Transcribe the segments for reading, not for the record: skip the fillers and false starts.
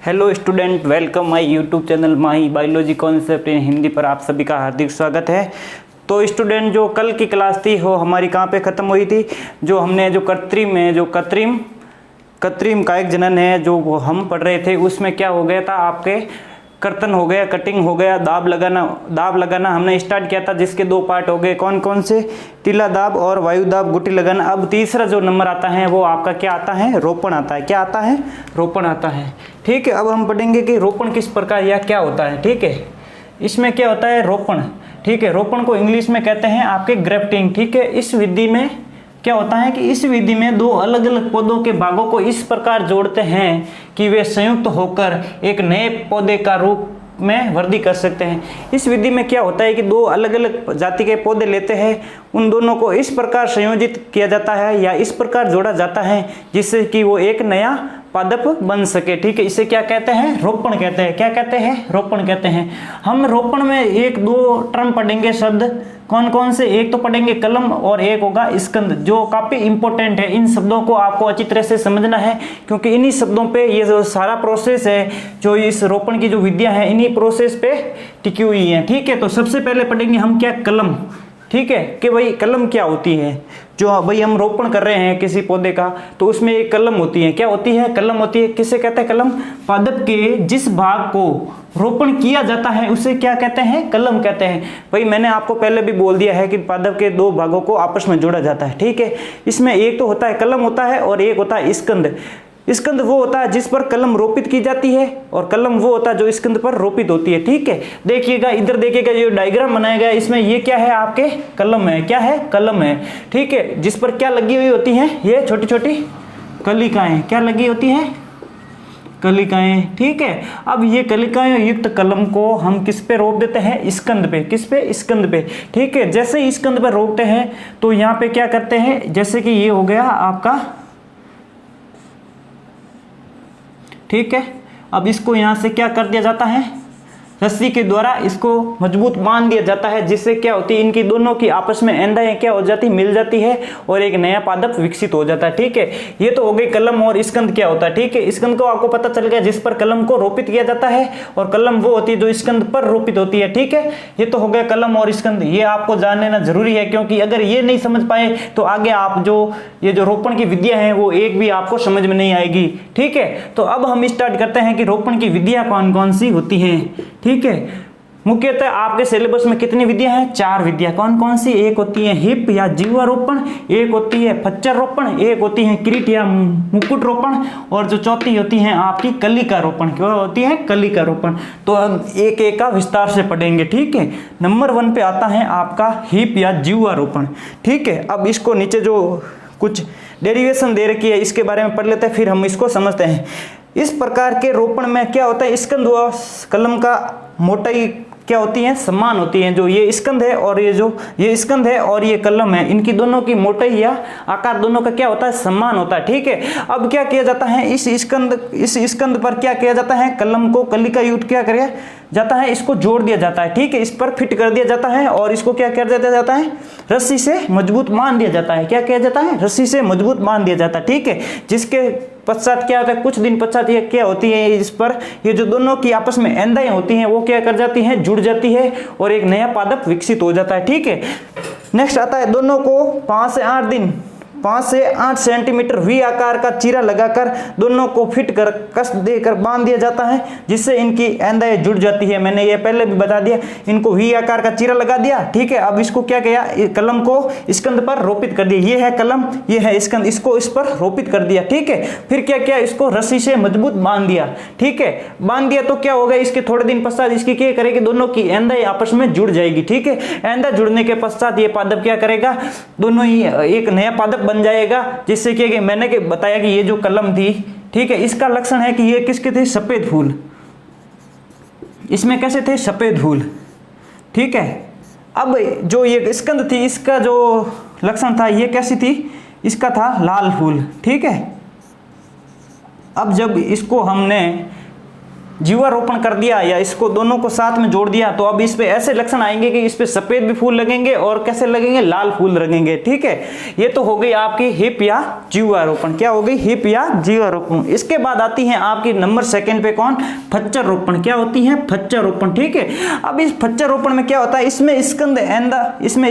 Hello student, welcome my YouTube channel Mahi biology concept in Hindi पर आप सभी का हार्दिक स्वागत है। तो स्टूडेंट, जो कल की क्लास थी वो हमारी कहाँ पे ख़त्म हुई थी? जो हमने जो कृत्रिम कायिक जनन है जो हम पढ़ रहे थे, उसमें क्या हो गया था, आपके कर्तन हो गया, कटिंग हो गया, दाब लगाना हमने स्टार्ट किया था, जिसके दो पार्ट हो गए। कौन कौन से? टीला दाब और वायु दाब, गुटी लगाना। अब तीसरा जो नंबर आता है वो आपका क्या आता है? रोपण आता है। क्या आता है? रोपण आता है। ठीक है, अब हम पढ़ेंगे कि रोपण किस प्रकार या क्या होता है। ठीक है, इसमें क्या होता है? रोपण। ठीक है, रोपण को इंग्लिश में कहते हैं आपके ग्रेफ्टिंग। ठीक है, इस विधि में क्या होता है कि इस विधि में दो अलग अलग पौधों के भागों को इस प्रकार जोड़ते हैं कि वे संयुक्त होकर एक नए पौधे का रूप में वृद्धि कर सकते हैं। इस विधि में क्या होता है कि दो अलग अलग जाति के पौधे लेते हैं, उन दोनों को इस प्रकार संयोजित किया जाता है या इस प्रकार जोड़ा जाता है जिससे कि वो एक नया पादप बन सके। ठीक है, इसे क्या कहते हैं? रोपण कहते हैं। क्या कहते हैं? रोपण कहते हैं। हम रोपण में एक दो टर्म पढ़ेंगे, शब्द। कौन कौन से? एक तो पढ़ेंगे कलम और एक होगा स्कंद, जो काफी इंपॉर्टेंट है। इन शब्दों को आपको अच्छी तरह से समझना है, क्योंकि इन्हीं शब्दों पे ये जो सारा प्रोसेस है, जो इस रोपण की जो विद्या है, इन्हीं प्रोसेस पे टिकी हुई है। ठीक है, तो सबसे पहले पढ़ेंगे हम क्या? कलम। ठीक है, कि भाई कलम क्या होती है। जो भाई हम रोपण कर रहे हैं किसी पौधे का, तो उसमें एक कलम होती है। क्या होती है? कलम होती है। किसे कहते हैं कलम? पादप के जिस भाग को रोपण किया जाता है उसे क्या कहते हैं? कलम कहते हैं। भाई मैंने आपको पहले भी बोल दिया है कि पादप के दो भागों को आपस में जोड़ा जाता है। ठीक है, इसमें एक तो होता है कलम होता है और एक होता है स्कंद। स्कंद वो होता है जिस पर कलम रोपित की जाती है और कलम वो होता है जो स्कंद पर रोपित होती है। ठीक है, देखिएगा इधर, देखिएगा जो डायग्राम बनाया गया है, इसमें ये क्या है? आपके कलम है। क्या है? कलम है। ठीक है, जिस पर क्या लगी हुई होती है? ये छोटी छोटी कलिकाएं। क्या लगी होती है? कलिकाएं। ठीक है, अब ये कलिकाएं युक्त कलम को हम किस पे रोप देते हैं? स्कंद पे। किस पे? स्कंद पे। ठीक है, जैसे ही स्कंद पर रोपते हैं तो यहाँ पे क्या करते हैं, जैसे कि ये हो गया आपका। ठीक है, अब इसको यहां से क्या कर दिया जाता है? रस्सी के द्वारा इसको मजबूत बांध दिया जाता है, जिससे क्या होती है, इनकी दोनों की आपस में एंडाएं क्या हो जाती, मिल जाती है और एक नया पादप विकसित हो जाता है। ठीक है, ये तो हो गई कलम। और स्कंद क्या होता है? ठीक है, स्कंद को आपको पता चल गया, जिस पर कलम को रोपित किया जाता है, और कलम वो होती है जो स्कंद पर रोपित होती है। ठीक है, ये तो हो गया कलम और स्कंद। ये आपको जान लेना जरूरी है, क्योंकि अगर ये नहीं समझ पाए तो आगे आप ये जो रोपण की विधियां हैं वो एक भी आपको समझ में नहीं आएगी। ठीक है, तो अब हम स्टार्ट करते हैं कि रोपण की विधियां कौन कौन सी होती हैं। ठीक है, मुख्यतः आपके सिलेबस में कितनी विधियां हैं? 4 विधियां। कौन कौन सी? एक होती है हिप या जीवारोपण, एक होती है फच्चर रोपण, एक होती है किरीट या मुकुट रोपण, और जो चौथी होती है आपकी कलिका रोपण। क्या होती है? कलिका रोपण। तो हम एक एक का विस्तार से पढ़ेंगे। ठीक है, नंबर 1 पे आता है आपका हिप या जीवारोपण। ठीक है, अब इसको नीचे जो कुछ डेरिवेशन दे रखी है इसके बारे में पढ़ लेते हैं, फिर हम इसको समझते हैं। इस प्रकार के रोपण में क्या होता है? स्कंद व कलम का मोटाई क्या होती है? समान होती है। जो ये स्कंद है और ये स्कंद है और ये कलम है, इनकी दोनों की मोटाई या आकार दोनों का क्या होता है? समान होता है। ठीक है, अब क्या किया जाता है? इस स्कंद पर क्या किया जाता है? कलम को कलिका युक्त क्या किया जाता है? इसको जोड़ दिया जाता है। ठीक है, इस पर फिट कर दिया जाता है और इसको क्या कर दिया जाता है? रस्सी से मजबूत बांध दिया जाता है। क्या किया जाता है? रस्सी से मजबूत बांध दिया जाता है। ठीक है, जिसके पश्चात क्या होता है? कुछ दिन पश्चात ये क्या होती है, इस पर ये जो दोनों की आपस में एंडाएं होती हैं वो क्या कर जाती हैं? जुड़ जाती है और एक नया पादप विकसित हो जाता है। ठीक है, नेक्स्ट आता है दोनों को 5 से 8 सेंटीमीटर वी आकार का चीरा लगाकर दोनों को फिट कर कस देकर बांध दिया जाता है, जिससे इनकी एंडाएं जुड़ जाती है। मैंने ये पहले भी बता दिया, इनको वी आकार का चीरा लगा दिया। ठीक है, अब इसको क्या किया? कलम को स्कंद पर रोपित कर दिया। ये है कलम, ये है स्कंद, इसको इस पर रोपित कर दिया। ठीक है, फिर क्या किया? इसको रस्सी से मजबूत बांध दिया। ठीक है, बांध दिया तो क्या होगा? इसके थोड़े दिन पश्चात इसकी क्या करेगी? दोनों की एंडाएं आपस में जुड़ जाएगी। ठीक है, एंडा जुड़ने के पश्चात ये पादप क्या करेगा? दोनों ही एक नया पादप बन जाएगा, जिससे कि मैंने बताया कि ये जो कलम थी, ठीक है, इसका लक्षण है कि ये किसके थे? सफेद फूल। इसमें कैसे थे? सफेद फूल। ठीक है, अब जो ये स्कंद थी, इसका जो लक्षण था ये कैसी थी? इसका था लाल फूल। ठीक है, अब जब इसको हमने जीवारोपण कर दिया या इसको दोनों को साथ में जोड़ दिया, तो अब इस पे ऐसे लक्षण आएंगे कि इस पे सफेद भी फूल लगेंगे और कैसे लगेंगे, लाल फूल लगेंगे। ठीक है, ये तो हो गई आपकी हिप या जीवारोपण। क्या हो गई, हिप या जीवारोपण। इसके बाद आती है आपकी नंबर सेकंड पे कौन, फच्चर रोपण। क्या होती है, फच्चर रोपण। ठीक है, अब इस फच्चर रोपण में क्या होता है, इसमें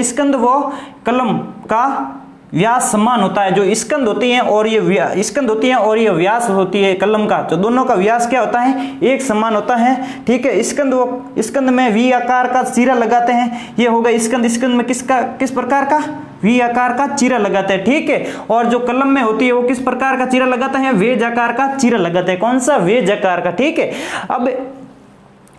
स्कंद व कलम का व्यास समान होता है। जो स्कंद होती हैं और ये स्कंद होती हैं और ये व्यास होती है कलम का, तो दोनों का व्यास क्या होता है, एक समान होता है। ठीक है, स्कंद में वी आकार का चीरा लगाते हैं। ये होगा स्कंद में किस प्रकार का, वी आकार का चीरा लगाते हैं। ठीक है, और जो कलम में होती है वो किस प्रकार का चीरा लगाता है, वेज आकार का चीरा लगाते हैं। कौन सा, वेज आकार का। ठीक है, अब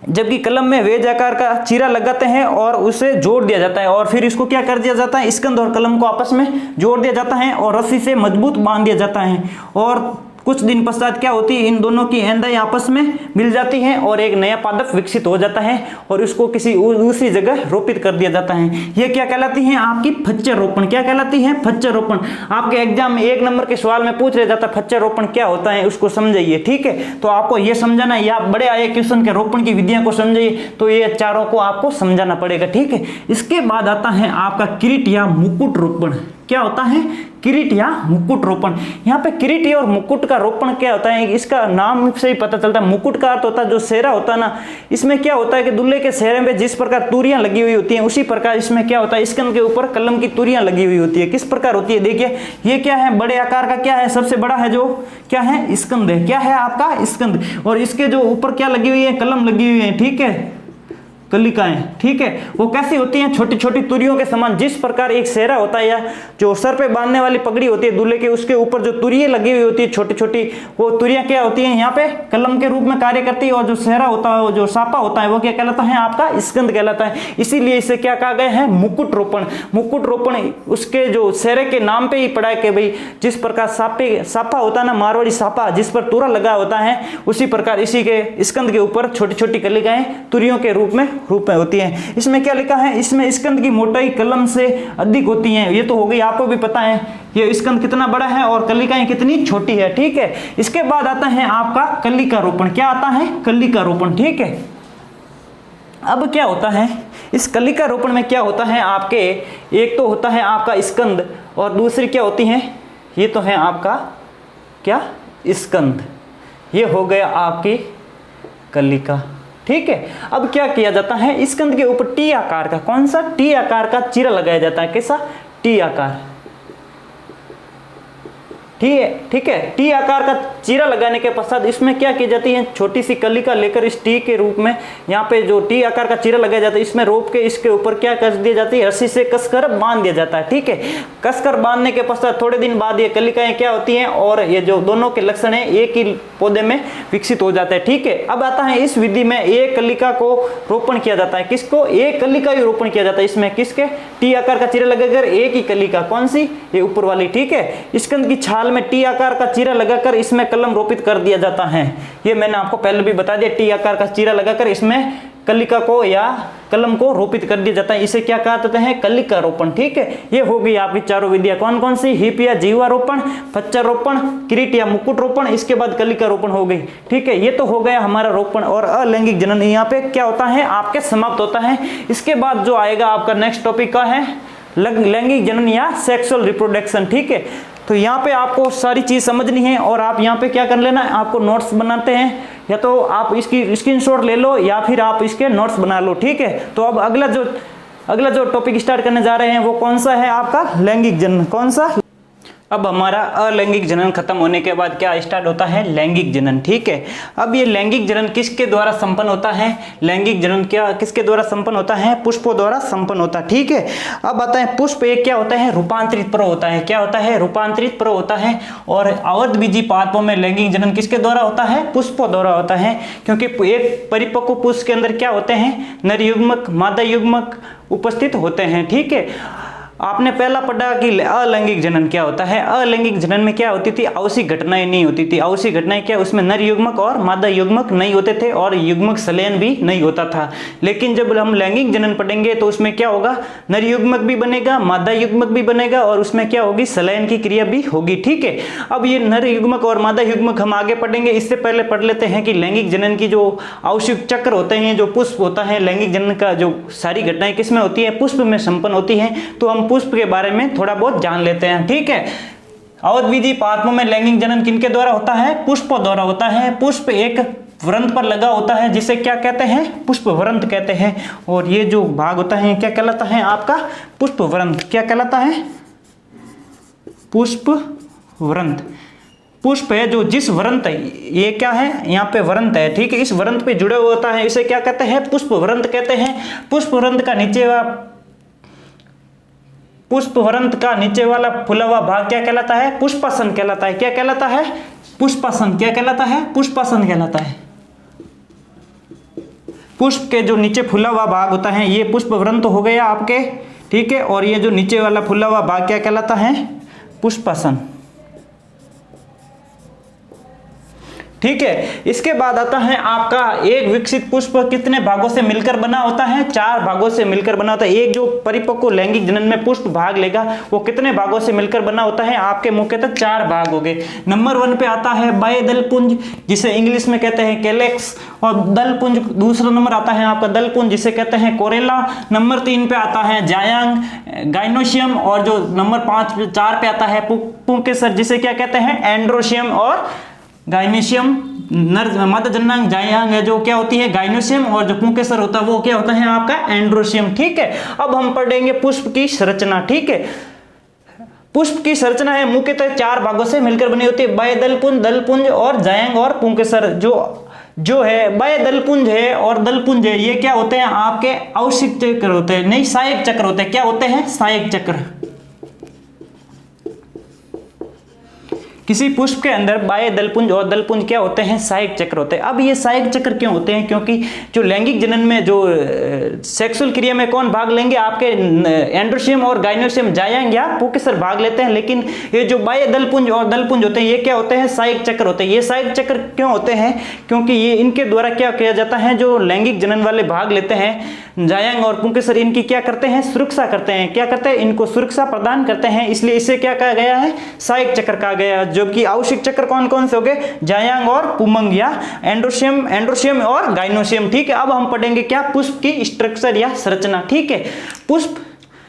जबकि कलम में वेज आकार का चीरा लगाते हैं और उसे जोड़ दिया जाता है, और फिर इसको क्या कर दिया जाता है, स्कंद और कलम को आपस में जोड़ दिया जाता है और रस्सी से मजबूत बांध दिया जाता है। और कुछ दिन पश्चात क्या होती है, इन दोनों की एंदाएं आपस में मिल जाती हैं और एक नया पादप विकसित हो जाता है और उसको किसी दूसरी जगह रोपित कर दिया जाता है। ये क्या कहलाती है, आपकी फच्चर रोपण। क्या कहलाती है, फच्चर रोपण। आपके एग्जाम में 1 नंबर के सवाल में पूछ रहा जाता है फच्चर रोपण क्या होता है, उसको समझाइए। ठीक है, तो आपको ये समझाना है, या बड़े आए क्वेश्चन के रोपण की विधियां को समझाइए, तो ये चारों को आपको समझाना पड़ेगा। ठीक है, इसके बाद आता है आपका किरीट या मुकुट रोपण। क्या होता है, किरीट या मुकुट रोपण। यहाँ पे किरीट और मुकुट का रोपण क्या होता है, इसका नाम से ही पता चलता है। मुकुट का अर्थ होता है जो सेहरा होता है ना, इसमें क्या होता है कि दूल्हे के सेहरे में जिस प्रकार तुरियां लगी हुई होती हैं, उसी प्रकार इसमें क्या होता है, स्कंद के ऊपर कलम की तुरियां लगी हुई होती है। किस प्रकार होती है, देखिए ये क्या है, बड़े आकार का क्या है, सबसे बड़ा है जो क्या है, स्कंद है। क्या है आपका, स्कंद। और इसके जो ऊपर क्या लगी हुई है, कलम लगी हुई है। ठीक है, कलिकाएं। ठीक है, वो कैसी होती हैं, छोटी छोटी तुरियों के समान। जिस प्रकार एक सेहरा होता है या जो सर पे बांधने वाली पगड़ी होती है दूल्हे के, उसके ऊपर जो तुरियां लगी हुई होती है छोटी छोटी, वो तुरियां क्या होती हैं, यहाँ पे कलम के रूप में कार्य करती है। और जो सेहरा होता है, जो सापा होता है, वो क्या कहलाता है, आपका स्कंद कहलाता है। इसीलिए इसे क्या कहा गया है, मुकुट रोपण। मुकुट रोपण उसके जो सेहरे के नाम पे ही पड़ा है कि भाई जिस प्रकार सापा होता है ना, मारवाड़ी सापा, जिस पर तुरा लगा होता है, उसी प्रकार इसी के स्कंद के ऊपर छोटी छोटी कलिकाएं तुरियों के रूप में होती है। इसमें क्या लिखा है, इसमें स्कंद की मोटाई कलम से अधिक होती है। ये तो हो गई, आपको भी पता है ये स्कंद कितना बड़ा है और कलिकाएं कितनी छोटी है। ठीक है, इसके बाद आता है आपका कलिका रोपण। क्या आता है, कलिका रोपण। ठीक है, अब क्या होता है इस कलिका रोपण में, क्या होता है आपके, एक तो होता है आपका स्कंद और दूसरी क्या होती है, ये तो है आपका क्या, स्कंद। ये हो गया आपकी कलिका। ठीक है, अब क्या किया जाता है, स्कंद के ऊपर टी आकार का, कौन सा, टी आकार का चीरा लगाया जाता है। कैसा, टी आकार। ठीक है, टी आकार का चीरा लगाने के पश्चात इसमें क्या की जाती है, छोटी सी कलिका लेकर इस टी के रूप में, यहाँ पे जो टी आकार का चीरा लगाया जाता है, इसमें रोप के इसके ऊपर क्या कर दी जाती है, रस्सी से कसकर बांध दिया जाता है। ठीक है, कसकर बांधने के पश्चात थोड़े दिन बाद ये कलिकाएं क्या होती हैं, और ये जो दोनों के लक्षण है एक ही पौधे में विकसित हो जाते हैं। ठीक है, अब आता है इस विधि में एक कलिका को रोपण किया जाता है। किसको, एक कलिका ही रोपण किया जाता है। इसमें किसके, टी आकार का चीरा लगाकर एक ही कलिका, कौन सी, ये ऊपर वाली। ठीक है, स्कंद की छाल में टी आकार का चीरा लगाकर इसमें कलम रोपित कर दिया जाता है। ये मैंने आपको पहले भी बता दिया, टी आकार का चीरा लगाकर इसमें कलिका को या कलम को रोपित कर दिया जाता है। इसे क्या कहते हैं, कलिका रोपण। ठीक है, ये हो गई आपकी चारों विधियां, कौन कौन सी, हिप या जीवारोपण, फच्चर रोपण, किरीट या मुकुट रोपण, इसके बाद कलिका रोपण हो गई। ठीक है, ये तो हो गया हमारा रोपण और अलैंगिक जनन। यहाँ पे क्या होता है, आपके समाप्त होता है। इसके बाद जो आएगा आपका नेक्स्ट टॉपिक का है लैंगिक जनन या सेक्सुअल रिप्रोडक्शन। ठीक है, तो यहाँ पे आपको सारी चीज समझनी है और आप यहाँ पे क्या कर लेना, आपको नोट्स बनाते हैं, या तो आप इसकी स्क्रीनशॉट ले लो या फिर आप इसके नोट्स बना लो। ठीक है, तो अब अगला जो टॉपिक स्टार्ट करने जा रहे हैं वो कौन सा है, आपका लैंगिक जनन। कौन सा, अब हमारा अलैंगिक जनन खत्म होने के बाद क्या स्टार्ट होता है, लैंगिक जनन। ठीक है, अब ये लैंगिक जनन किसके द्वारा संपन्न होता है, लैंगिक जनन क्या किसके द्वारा संपन्न होता है, पुष्पों द्वारा संपन्न होता है। ठीक है, अब आता है पुष्प एक क्या होता है, रूपांतरित पर्व होता है। क्या होता है, रूपांतरित पर्व होता है। और आवृतबीजी पादपों में लैंगिक जनन किसके द्वारा होता है, पुष्पों द्वारा होता है। क्योंकि एक परिपक्व पुष्प के अंदर क्या होते हैं, नर युग्मक मादा युग्मक उपस्थित होते हैं। ठीक है, आपने पहला पढ़ा कि अलैंगिक जनन क्या होता है। अलैंगिक जनन में क्या होती थी, आवश्यक घटनाएं नहीं होती थी। आवश्यक घटनाएं क्या, उसमें नर युग्मक और मादा युग्मक नहीं होते थे और युग्मक संलयन भी नहीं होता था। लेकिन जब हम लैंगिक जनन पढ़ेंगे तो उसमें क्या होगा, नर युग्मक भी बनेगा, मादा युग्मक भी बनेगा और उसमें क्या होगी, संलयन की क्रिया भी होगी। ठीक है, अब ये नर युग्मक और मादा युग्मक हम आगे पढ़ेंगे। इससे पहले पढ़ लेते हैं कि लैंगिक जनन की जो आवश्यक चक्र होते हैं, जो पुष्प होता है, लैंगिक जनन का जो सारी घटनाएं किसमें होती है, पुष्प में संपन्न होती है। तो हम पुष्प के बारे में थोड़ा बहुत जान लेते हैं। ठीक है, अवधविधि पादपों में लैंगिक जनन किनके द्वारा होता है, पुष्पों द्वारा होता है। पुष्प एक वृंत पर लगा होता है जिसे क्या कहते हैं, पुष्प वृंत कहते हैं। और ये जो भाग होता है क्या कहलाता है आपका, पुष्प वृंत। क्या कहलाता है, पुष्प वृंत। पुष्प है जो जिस वृंत, ये क्या है, यहाँ पे वृंत है। ठीक है, इस वृंत पे जुड़े हुए होता है, इसे क्या कहते हैं, पुष्प वृंत कहते हैं। पुष्प वृंत का नीचे वाला फुला हुआ भाग क्या कहलाता है, पुष्पासन कहलाता है। क्या कहलाता है, पुष्पासन। क्या कहलाता है, पुष्पासन कहलाता है। पुष्प के जो नीचे फुला हुआ भाग होता है ये पुष्प वृंत हो गया आपके। ठीक है, और ये जो नीचे वाला फुला हुआ भाग क्या कहलाता है, पुष्पासन। ठीक है, इसके बाद आता है आपका एक विकसित पुष्प कितने भागों से मिलकर बना होता है, 4 भागों से मिलकर बना होता है। एक जो परिपक्व लैंगिक जनन में पुष्प भाग लेगा वो कितने भागों से मिलकर बना होता है, आपके मुख्यतः 4 भाग हो गए। नंबर 1 पे आता है बाह्यदलपुंज, जिसे इंग्लिश में कहते हैं कैलेक्स, और दलपुंज दूसरा नंबर आता है आपका दलपुंज, जिसे कहते हैं कोरेला। नंबर 3 पे आता है जायांग, गाइनोशियम, और जो नंबर 4 पे आता है पुंकेसर, जिसे क्या कहते हैं, एंड्रोशियम और गाइनोशियम। नर मादा जननांग जायांग है जो क्या होती है, गाइनोशियम, और जो पुंकेसर होता है वो क्या होता है आपका, एंड्रोशियम। ठीक है, अब हम पढ़ेंगे पुष्प की संरचना। ठीक है, पुष्प की संरचना है मुख्यतः 4 भागों से मिलकर बनी होती है, बाह्यदलपुंज, दलपुंज और जायांग और पुंकेसर। जो है बाह्यदलपुंज है और दलपुंज है, ये क्या होते हैं आपके आवश्यक चक्र होते हैं, नहीं सहायक चक्र होते हैं। क्या होते हैं, सहायक चक्र। किसी पुष्प के अंदर बाह्य दलपुंज और दलपुंज क्या होते हैं, सहायक चक्र होते हैं। अब ये सहायक चक्र क्यों होते हैं, क्योंकि जो लैंगिक जनन में जो सेक्सुअल क्रिया में कौन भाग लेंगे, आपके एंड्रोशियम और गाइनोशियम, जायांग या पुंकेसर भाग लेते हैं। लेकिन ये जो बाह्य दलपुंज और दलपुंज होते हैं ये क्या होते हैं, सहायक चक्र होते हैं। ये सहायक चक्र क्यों होते हैं, क्योंकि ये इनके द्वारा क्या किया जाता है, जो लैंगिक जनन वाले भाग लेते हैं जायांग और पुंकेसर, इनकी क्या करते हैं, सुरक्षा करते हैं। क्या करते हैं, इनको सुरक्षा प्रदान करते हैं, इसलिए इसे क्या कहा गया है, सहायक चक्र कहा गया। जबकि आवश्यक चक्र कौन कौन से हो गए, जायांग और पुमंग या एंड्रोशियम और गाइनोशियम। ठीक है, अब हम पढ़ेंगे क्या, पुष्प की स्ट्रक्चर या संरचना। ठीक है, पुष्प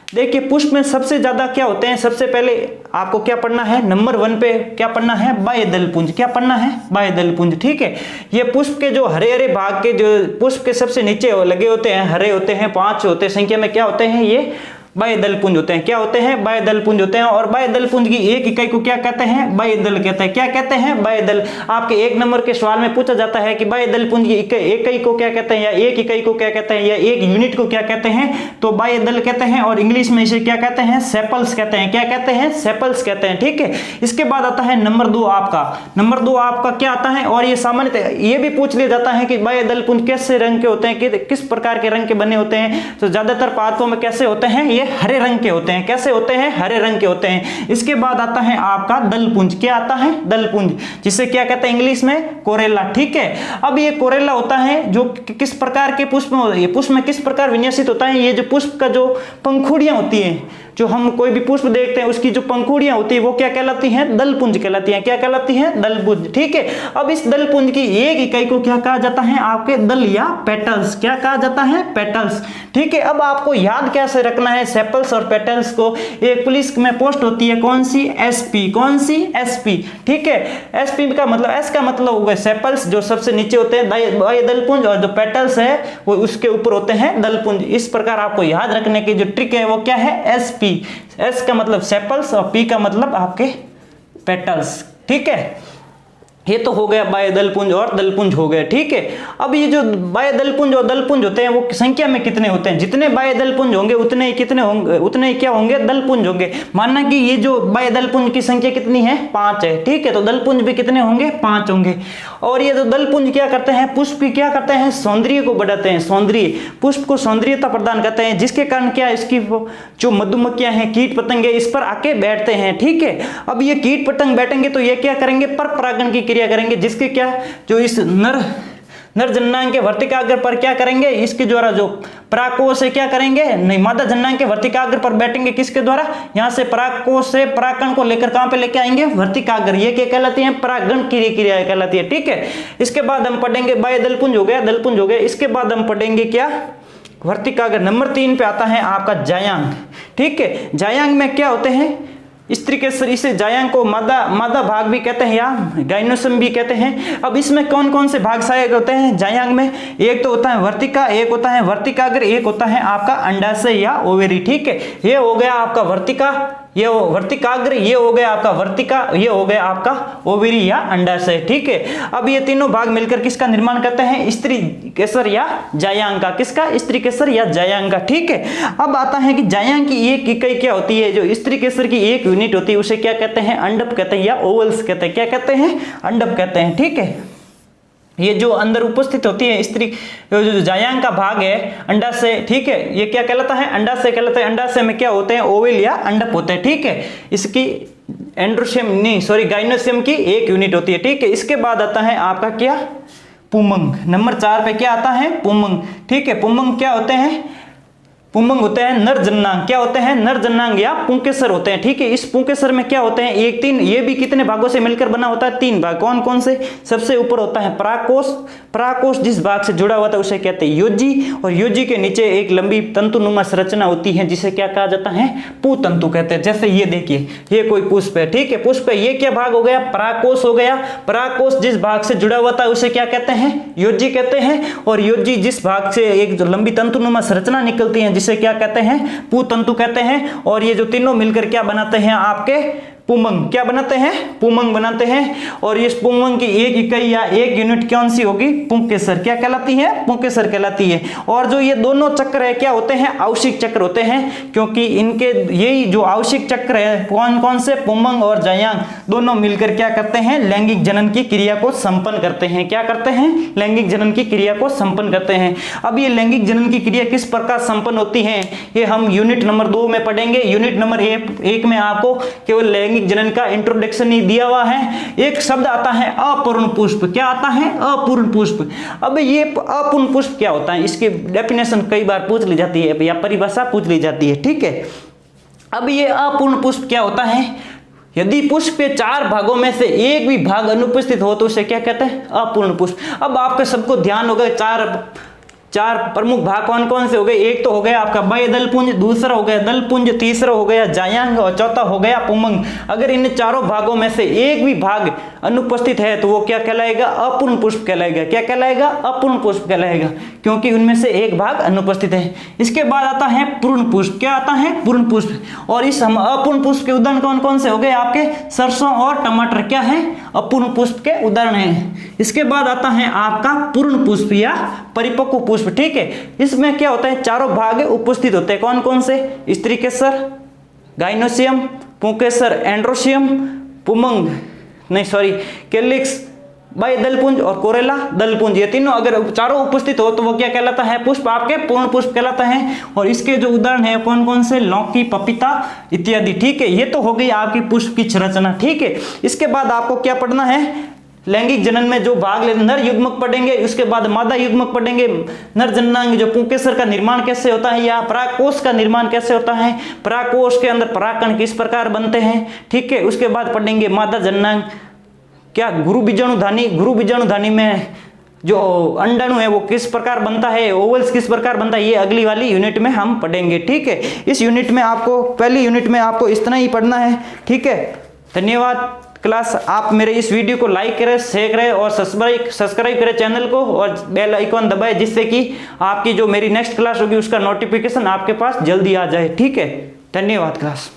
देखिए, पुष्प में सबसे ज्यादा क्या होते हैं, सबसे पहले आपको क्या पढ़ना है, नंबर 1 पे क्या पढ़ना है, बाह्यदलपुंज। क्या पढ़ना है, बाह्यदलपुंज। ठीक है, ये पुष्प के जो हरे हरे भाग के, जो पुष्प के सबसे नीचे लगे होते हैं, हरे होते हैं, 5 होते हैं संख्या में, क्या होते हैं, ये बाह्यदलपुंज होते हैं। क्या होते हैं, बाह्यदलपुंज होते हैं। और बाह्यदलपुंज की एक इकाई को क्या कहते हैं, बाह्यदल कहते हैं। क्या कहते हैं, बाह्यदल। आपके 1 नंबर के सवाल में पूछा जाता है कि बाह्यदलपुंज की इकाई को क्या कहते हैं, या एक इकाई को क्या कहते हैं, या एक यूनिट को क्या कहते हैं, तो बाह्यदल कहते हैं। और इंग्लिश में इसे क्या कहते हैं, सेपल्स कहते हैं। क्या कहते हैं, सेपल्स कहते हैं। ठीक है, इसके बाद आता है नंबर 2 आपका। नंबर 2 आपका क्या आता है, और ये सामान्यतः ये भी पूछ लिया जाता है कि बाह्यदलपुंज कैसे रंग के होते हैं, किस प्रकार के रंग के बने होते हैं। तो ज्यादातर पादपों में कैसे होते हैं, ये हरे रंग के होते हैं। कैसे होते हैं, हरे रंग के होते हैं। इसके बाद आता है आपका दलपुंज। क्या आता है, दलपुंज, जिसे क्या कहते हैं इंग्लिश में, कोरेला। ठीक है, अब ये कोरेला होता है जो किस प्रकार के पुष्प में, ये पुष्प में किस प्रकार विन्यासित होता है, ये जो पुष्प का जो पंखुड़ियां होती हैं, जो हम कोई भी पुष्प देखते हैं उसकी जो पंखुड़ियां होती है वो क्या कहलाती हैं, दलपुंज कहलाती हैं। क्या कहलाती हैं, दलपुंज। ठीक है, अब इस दलपुंज की एक इकाई को क्या कहा जाता है, आपके दल या पेटल्स। क्या कहा जाता है, पेटल्स। ठीक है, अब आपको याद कैसे रखना है सेपल्स और पेटल्स को। एक पुलिस में पोस्ट होती है कौन सी, एसपी। कौन सी, एसपी। ठीक है, एसपी का मतलब, एस का मतलब हो गया सेपल्स जो सबसे नीचे होते हैं दलपुंज, और जो पेटल्स है वो उसके ऊपर होते हैं दलपुंज। इस प्रकार आपको याद रखने की जो ट्रिक है वो क्या है, एसपी। एस का मतलब सेपल्स और पी का मतलब आपके पेटल्स। ठीक है, ये तो हो गया बाह्य दलपुंज और दलपुंज हो गया, ठीक है। अब ये जो बाह्य दलपुंज और दलपुंज होते हैं वो संख्या में कितने होते हैं, जितने बाह्य दलपुंज होंगे उतने ही कितने होंगे, उतने ही क्या होंगे, दलपुंज होंगे। मानना कि ये जो बाह्य दलपुंज की संख्या कितनी है, 5 है, ठीक है, तो दलपुंज भी कितने होंगे, 5 होंगे। और ये जो दलपुंज क्या करते हैं, पुष्प की क्या करते हैं, सौंदर्य को बढ़ाते हैं, सौंदर्य, पुष्प को सौंदर्यता प्रदान करते हैं, जिसके कारण क्या इसकी जो मधुमक्खियां हैं, कीट पतंगे इस पर आके बैठते हैं, ठीक है। अब ये कीट पतंग बैठेंगे तो ये क्या करेंगे, पर परागण की क्रिया करेंगे, जिसके क्या जो इस नर जननांग के वर्तिकाग्र पर क्या करेंगे, इसके द्वारा जो परागकोश से क्या करेंगे, नहीं, मादा जननांग के वर्तिकाग्र पर बैठेंगे, किसके द्वारा, यहां से परागकोश से परागकण को लेकर कहां पे लेके आएंगे, वर्तिकाग्र। ये क्या कहलाती है, परागण की क्रिया कहलाती है, ठीक है। इसके बाद हम पढ़ेंगे बाह्य दलपुंज हो गया, दलपुंज हो गया। इसके बाद हम पढ़ेंगे क्या, वर्तिकाग्र। नंबर 3 पे आता है आपका जायांग, ठीक है। जायांग में क्या होते हैं, स्त्री के शरीर से जायांग को मादा भाग भी कहते हैं या गाइनोसम भी कहते हैं। अब इसमें कौन कौन से भाग सहायक होते हैं जायांग में, एक तो होता है वर्तिका, एक होता है वर्तिकाग्र, एक होता है आपका अंडाशय या ओवेरी, ठीक है। ये हो गया आपका वर्तिका, ये वर्तिकाग्र, ये हो गया आपका वर्तिका, ये हो गया आपका ओवेरी या अंडाशय, ठीक है। अब ये तीनों भाग मिलकर किसका निर्माण करते हैं, स्त्री केसर या जायांग का, किसका, स्त्री केसर या जायांग का, ठीक है। अब आता है कि जायांग की एक इकाई क्या होती है, जो स्त्री केसर की एक यूनिट होती है उसे क्या कहते हैं, अंडप कहते हैं या ओवल्स कहते हैं, क्या कहते हैं, अंडप कहते हैं, ठीक है। ये जो अंदर उपस्थित होती है स्त्री, जो जायांग का भाग है अंडाशय, ठीक है, ये क्या कहलाता है, अंडाशय कहलाता है। अंडाशय में क्या होते हैं, ओवेल या अंडप होते हैं, ठीक है। इसकी एंड्रोशियम नहीं सॉरी गाइनोशियम की एक यूनिट होती है, ठीक है। इसके बाद आता है आपका क्या, पुमंग। नंबर 4 पे क्या आता है, पुमंग, ठीक है। पुमंग क्या होते हैं, पुमंग होते हैं नर जननांग, क्या होते हैं, नर जननांग या पुंकेसर होते हैं, ठीक है। इस पुंकेसर में क्या होते हैं, एक तीन, ये भी कितने भागों से मिलकर बना होता है, 3 भाग। कौन कौन से, सबसे ऊपर होता है परागकोश, परागकोश जिस भाग से जुड़ा हुआ था उसे कहते हैं योजी, और योजी के नीचे एक लंबी तंतुनुमा संरचना होती है जिसे क्या कहा जाता है, पुतंतु कहते हैं। जैसे ये देखिए, ये कोई पुष्प है, ठीक है, पुष्प है, ये क्या भाग हो गया, परागकोश हो गया। परागकोश जिस भाग से जुड़ा हुआ था उसे क्या कहते हैं, योजी कहते हैं। और योजी जिस भाग से एक जो लंबी तंतुनुमा संरचना निकलती है जिसे क्या कहते हैं, पुतंतु कहते हैं। और ये जो तीनों मिलकर क्या बनाते हैं, आपके पुमंग, क्या बनाते हैं, पुमंग बनाते हैं। और इस पुमंग की एक इकाई या एक यूनिट कौन सी होगी, पुंकेसर, क्या कहलाती है, पुंकेसर कहलाती है। और जो ये दोनों चक्र है क्या होते हैं, आवशिक चक्र होते हैं, क्योंकि इनके यही जो आवशिक चक्र है कौन कौन से, पुमंग और जायांग दोनों मिलकर क्या करते हैं, लैंगिक जनन की क्रिया को संपन्न करते हैं। क्या करते हैं, लैंगिक जनन की क्रिया को संपन्न करते हैं। अब ये लैंगिक जनन की क्रिया किस प्रकार संपन्न होती है, ये हम यूनिट नंबर 2 में पढ़ेंगे। यूनिट नंबर 1 में आपको केवल लैंगिक जनन का इंट्रोडक्शन ही दिया हुआ है। एक शब्द आता है अपूर्ण पुष्प, क्या आता है, अपूर्ण पुष्प। अब ये अपूर्ण पुष्प क्या होता है, इसकी डेफिनेशन कई बार पूछ ली जाती है या परिभाषा पूछ ली जाती है, ठीक है। अब ये अपूर्ण पुष्प क्या होता है, यदि पुष्प के 4 भागों में से एक भी भाग अनुपस्थित हो तो उसे क्या कहते हैं, अपूर्ण पुष्प। अब आपके सबको ध्यान होगा चार प्रमुख भाग कौन कौन से हो गए, एक तो हो गया आपका बाह्य दलपुंज, दूसरा हो गया दलपुंज, तीसरा हो गया जायांग और चौथा हो गया पुमंग। अगर इन चारों भागों में से एक भी भाग अनुपस्थित है तो वो क्या कहलाएगा, अपूर्ण पुष्प कहलाएगा। क्या कहलाएगा, अपूर्ण पुष्प कहलाएगा, क्योंकि उनमें से एक भाग अनुपस्थित है। इसके बाद आता है पूर्ण पुष्प, क्या आता है, पूर्ण पुष्प। और इस हम अपूर्ण पुष्प के उदाहरण कौन कौन से हो गए, आपके सरसों और टमाटर क्या है, अपूर्ण पुष्प के उदाहरण हैं। इसके बाद आता है आपका पूर्ण पुष्प या परिपक्व पुष्प, ठीक है। इसमें क्या होता है, चारों भाग उपस्थित होते हैं, कौन कौन से, स्त्री केसर, गाइनोसियम, पुंकेसर, एंड्रोशियम, पुमंग नहीं सॉरी कैलिक्स, बाह्य दलपुंज और कोरेला दलपुंज। ये तीनों अगर चारों उपस्थित हो तो वो क्या कहलाता है, पुष्प आपके पूर्ण पुष्प कहलाता है। और इसके जो उदाहरण है कौन कौन से, लौकी, पपीता इत्यादि, ठीक है। ये तो हो गई आपकी पुष्प की संरचना, ठीक है। इसके बाद आपको क्या पढ़ना है, लैंगिक जनन में जो भाग ले, नर युग्मक पढ़ेंगे, उसके बाद मादा युग्मक पढ़ेंगे, नर जननांग जो पुंकेसर का निर्माण कैसे होता है या परागकोश का निर्माण कैसे होता है, परागकोश के अंदर परागकण किस प्रकार बनते हैं, ठीक है। उसके बाद पढ़ेंगे मादा जननांग, क्या गुरु बीजाणुधानी, गुरु बीजाणुधानी में जो अंडाणु है वो किस प्रकार बनता है, ओवल्स किस प्रकार बनता है, ये अगली वाली यूनिट में हम पढ़ेंगे, ठीक है। इस यूनिट में आपको, पहली यूनिट में आपको इतना ही पढ़ना है, ठीक है। धन्यवाद क्लास। आप मेरे इस वीडियो को लाइक करें, शेयर करें और सब्सक्राइब करें चैनल को और बेल आइकॉन दबाएं, जिससे कि आपकी जो मेरी नेक्स्ट क्लास होगी उसका नोटिफिकेशन आपके पास जल्दी आ जाए, ठीक है। धन्यवाद क्लास।